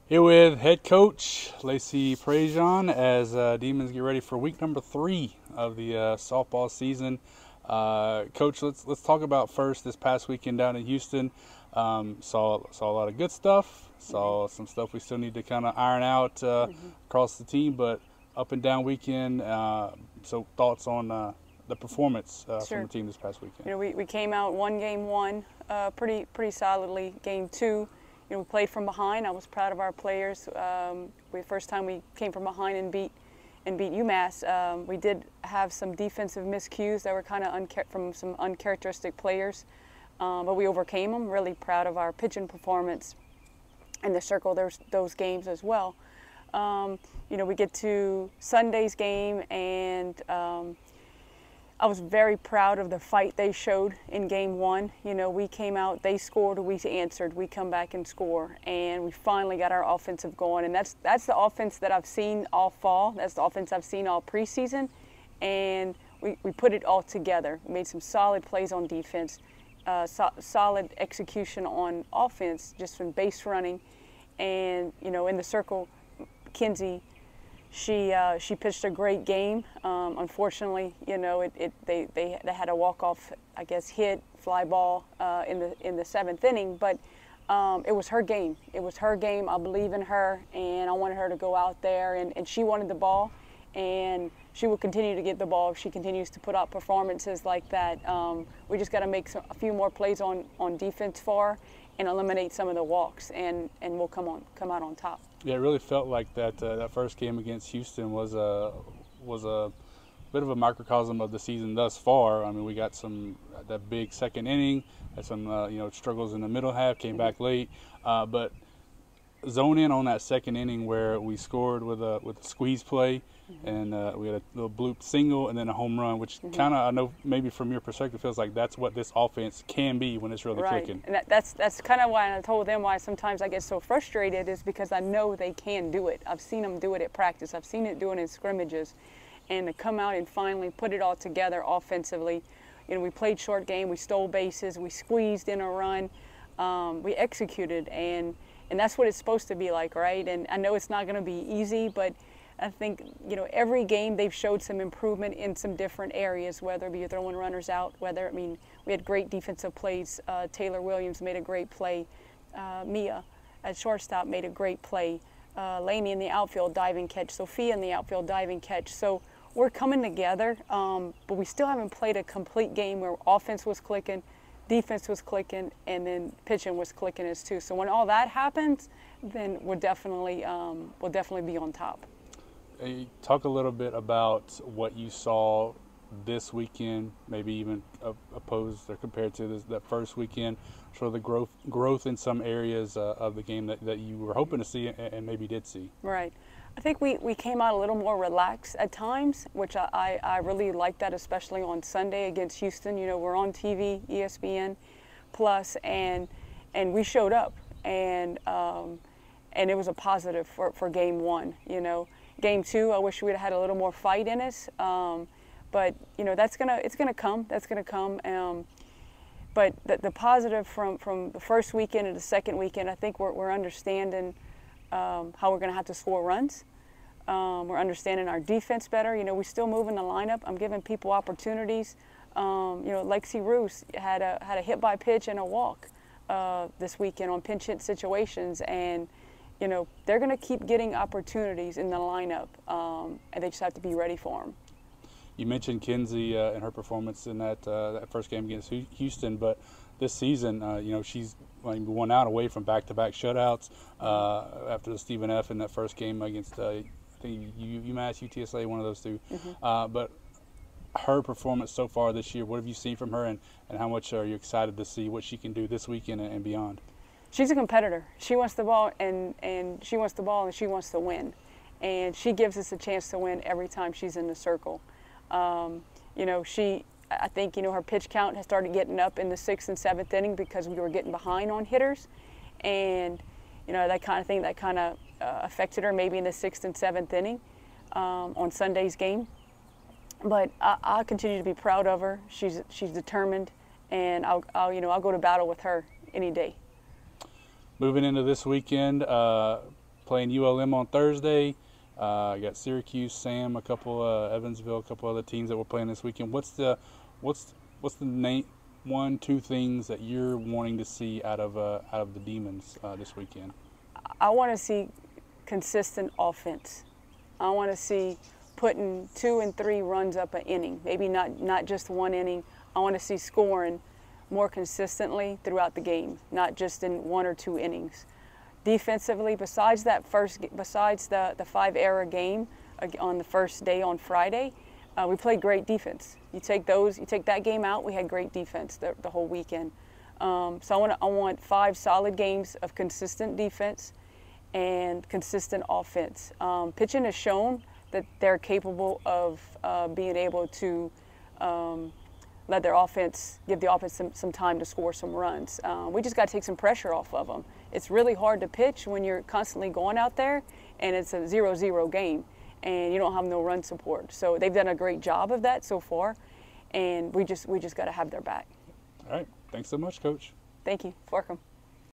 Here with head coach Lacy Prejean as Demons get ready for week number 3 of the softball season. Coach, let's talk about first this past weekend down in Houston. Saw a lot of good stuff. Saw some stuff we still need to kind of iron out across the team, but up and down weekend. So thoughts on the performance from the team this past weekend? You know, we came out won game 1 pretty solidly. Game 2. We played from behind. I was proud of our players. First time we came from behind and beat UMass. We did have some defensive miscues that were kind of from some uncharacteristic players, but we overcame them. Really proud of our pitching performance in the circle. There's those games as well. We get to Sunday's game, and I was very proud of the fight they showed in game 1. We came out, they scored, we answered, we come back and score, and we finally got our offensive going. And that's the offense that I've seen all fall. That's the offense I've seen all preseason, and we put it all together. We made some solid plays on defense, solid execution on offense, just from base running, and in the circle, Kinsey. She pitched a great game. Unfortunately, they had a walk-off, I guess, hit fly ball in the 7th inning. But it was her game. It was her game. I believe in her, and I wanted her to go out there, and she wanted the ball, and she will continue to get the ball if she continues to put out performances like that. We just got to make a few more plays on defense for her and eliminate some of the walks, and we'll come out on top. Yeah, it really felt like that first game against Houston was a bit of a microcosm of the season thus far. I mean, we got that big second inning, had some struggles in the middle half, came back late, but zone in on that second inning where we scored with a squeeze play, and we had a little bloop single and then a home run, which kind of, I know maybe from your perspective, feels like that's what this offense can be when it's really clicking. And that's kind of why I told them why sometimes I get so frustrated, is because I know they can do it. I've seen them do it at practice. I've seen it do it in scrimmages, and to come out and finally put it all together offensively. We played short game, we stole bases, we squeezed in a run, we executed, and that's what it's supposed to be like, right? And I know it's not going to be easy, but I think, every game they've showed some improvement in some different areas, whether it be throwing runners out, we had great defensive plays. Taylor Williams made a great play. Mia at shortstop made a great play. Lainey in the outfield diving catch. Sophia in the outfield diving catch. So we're coming together, but we still haven't played a complete game where offense was clicking, defense was clicking, and then pitching was clicking as too. So when all that happens, then we'll definitely be on top. Talk a little bit about what you saw this weekend, maybe even opposed or compared to that first weekend, sort of the growth in some areas of the game that you were hoping to see and maybe did see. Right. I think we came out a little more relaxed at times, which I really liked that, especially on Sunday against Houston. We're on TV, ESPN Plus, and we showed up, and it was a positive for game 1. Game 2, I wish we'd have had a little more fight in us, but it's gonna come. That's gonna come. But the positive from the first weekend to the second weekend, I think we're understanding how we're gonna have to score runs. We're understanding our defense better. We're still moving the lineup. I'm giving people opportunities. Lacy Roos had a hit by pitch and a walk this weekend on pinch hit situations, and they're going to keep getting opportunities in the lineup, and they just have to be ready for them. You mentioned Kinsey and her performance in that first game against Houston, but this season, she's won out away from back-to-back shutouts after the Stephen F. in that first game against, I think, UMass, UTSA, one of those two. But her performance so far this year, what have you seen from her, and how much are you excited to see what she can do this weekend and beyond? She's a competitor. She wants the ball, and she wants the ball, and she wants to win. And she gives us a chance to win every time she's in the circle. I think, her pitch count has started getting up in the 6th and 7th inning because we were getting behind on hitters. And, that kind of thing, that kind of affected her maybe in the 6th and 7th inning on Sunday's game. But I'll continue to be proud of her. She's determined, and I'll go to battle with her any day. Moving into this weekend, playing ULM on Thursday. Got Syracuse, Sam, a couple Evansville, a couple other teams that we're playing this weekend. What's the main 1-2 things that you're wanting to see out of the Demons this weekend? I want to see consistent offense. I want to see putting 2 and 3 runs up an inning, maybe not just one inning. I want to see scoring more consistently throughout the game, not just in 1 or 2 innings. Defensively, besides the 5-error game on the first day on Friday, we played great defense. You take that game out, we had great defense the whole weekend. So I want 5 solid games of consistent defense and consistent offense. Pitching has shown that they're capable of being able to give the offense some time to score some runs. We just got to take some pressure off of them. It's really hard to pitch when you're constantly going out there and it's a 0-0 game and you don't have no run support. So they've done a great job of that so far, and we just got to have their back. All right. Thanks so much, Coach. Thank you. Welcome.